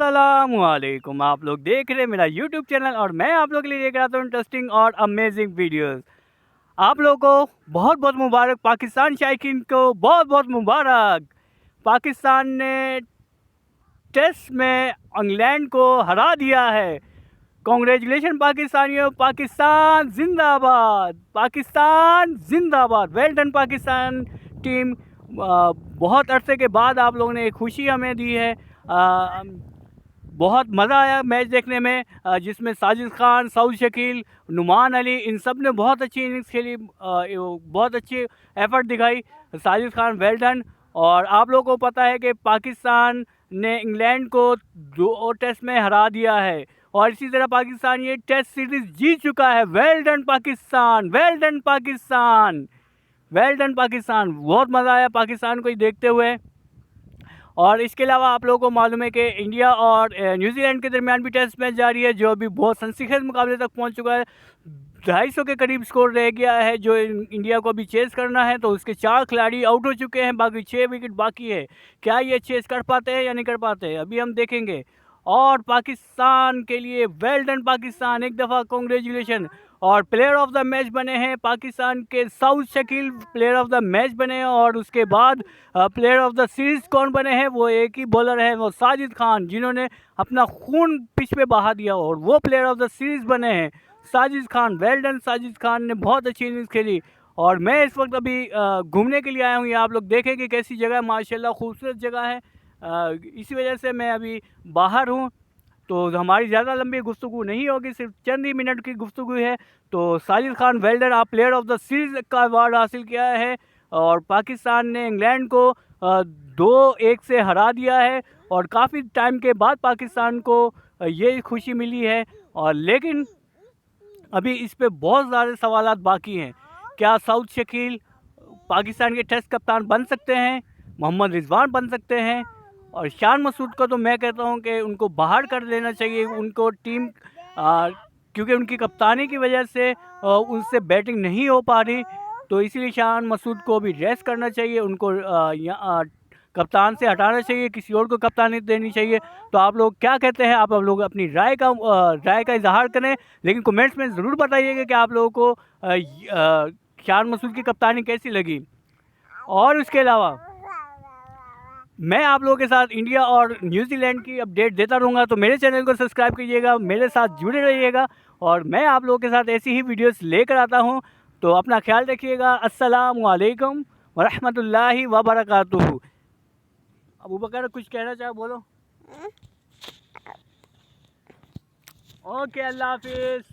अस्सलामुअलैकुम। आप लोग देख रहे हैं मेरा यूट्यूब चैनल और मैं आप लोग के लिए लेकर आता हूँ इंटरेस्टिंग और अमेजिंग वीडियोस। आप लोगों को बहुत बहुत मुबारक, पाकिस्तान शायकीन को बहुत बहुत मुबारक। पाकिस्तान ने टेस्ट में इंग्लैंड को हरा दिया है। कॉन्ग्रेचुलेशन पाकिस्तानियों, पाकिस्तान जिंदाबाद, पाकिस्तान जिंदाबाद। Well done Pakistan team. बहुत अरसे के बाद आप लोगों ने एक खुशी हमें दी है। बहुत मज़ा आया मैच देखने में, जिसमें साजिद खान, सऊद शकील, नुमान अली, इन सब ने बहुत अच्छी इनिंग्स खेली, बहुत अच्छी एफर्ट दिखाई। Sajid Khan well done. और आप लोगों को पता है कि पाकिस्तान ने इंग्लैंड को 2 टेस्ट में हरा दिया है और इसी तरह पाकिस्तान ये टेस्ट सीरीज जीत चुका है। Well done Pakistan, well done Pakistan, well done Pakistan. बहुत मज़ा आया पाकिस्तान को ही देखते हुए। और इसके अलावा आप लोगों को मालूम है कि इंडिया और न्यूजीलैंड के दरमियान भी टेस्ट मैच जारी है, जो अभी बहुत संदिग्ध मुकाबले तक पहुंच चुका है। 250 के करीब स्कोर रह गया है जो इंडिया को अभी चेस करना है। तो उसके 4 खिलाड़ी आउट हो चुके हैं, बाकी 6 विकेट बाकी है। क्या ये चेस कर पाते हैं या नहीं कर पाते हैं, अभी हम देखेंगे। और पाकिस्तान के लिए वेल डन पाकिस्तान, एक दफ़ा कॉन्ग्रेचुलेशन। और प्लेयर ऑफ द मैच बने हैं पाकिस्तान के Saud Shakeel, player of the match बने हैं। और उसके बाद प्लेयर ऑफ द सीरीज़ कौन बने हैं, वो एक ही बॉलर है, वो साजिद खान, जिन्होंने अपना खून पिच पे बहा दिया और वो प्लेयर ऑफ द सीरीज़ बने हैं साजिद खान। वेल डन, साजिद खान ने बहुत अच्छी इनिंग्स खेली। और मैं इस वक्त अभी घूमने के लिए आया हूँ, ये आप लोग देखें कि कैसी जगह है, माशाल्लाह खूबसूरत जगह है। इसी वजह से मैं अभी बाहर हूँ, तो हमारी ज़्यादा लंबी गुफ्तगू नहीं होगी, सिर्फ चंद ही मिनट की गुफ्तगू है। तो साजिद खान वेल डन, आप प्लेयर ऑफ द सीरीज़ का अवार्ड हासिल किया है और पाकिस्तान ने इंग्लैंड को 2-1 से हरा दिया है। और काफ़ी टाइम के बाद पाकिस्तान को ये खुशी मिली है। और लेकिन अभी इस पे बहुत ज़्यादा सवालात बाकी हैं। क्या सऊद शकील पाकिस्तान के टेस्ट कप्तान बन सकते हैं, मोहम्मद रिजवान बन सकते हैं? और शान मसूद को तो मैं कहता हूं कि उनको बाहर कर देना चाहिए, उनको टीम क्योंकि उनकी कप्तानी की वजह से उनसे बैटिंग नहीं हो पा रही। तो इसीलिए शान मसूद को भी रेस्ट करना चाहिए, उनको कप्तान से हटाना चाहिए, किसी और को कप्तानी देनी चाहिए। तो आप लोग क्या कहते हैं? आप लोग अपनी राय का इजहार करें, लेकिन कमेंट्स में ज़रूर बताइएगा कि आप लोगों को शान मसूद की कप्तानी कैसी लगी। और उसके अलावा मैं आप लोगों के साथ इंडिया और न्यूजीलैंड की अपडेट देता रहूँगा, तो मेरे चैनल को सब्सक्राइब कीजिएगा, मेरे साथ जुड़े रहिएगा और मैं आप लोगों के साथ ऐसी ही वीडियोस लेकर आता हूँ। तो अपना ख्याल रखिएगा। अस्सलामु अलैकुम वरहमतुल्लाहि वबरकातुहू। अबू बकर कुछ कहना चाहो, बोलो। ओके, अल्लाह हाफिज़।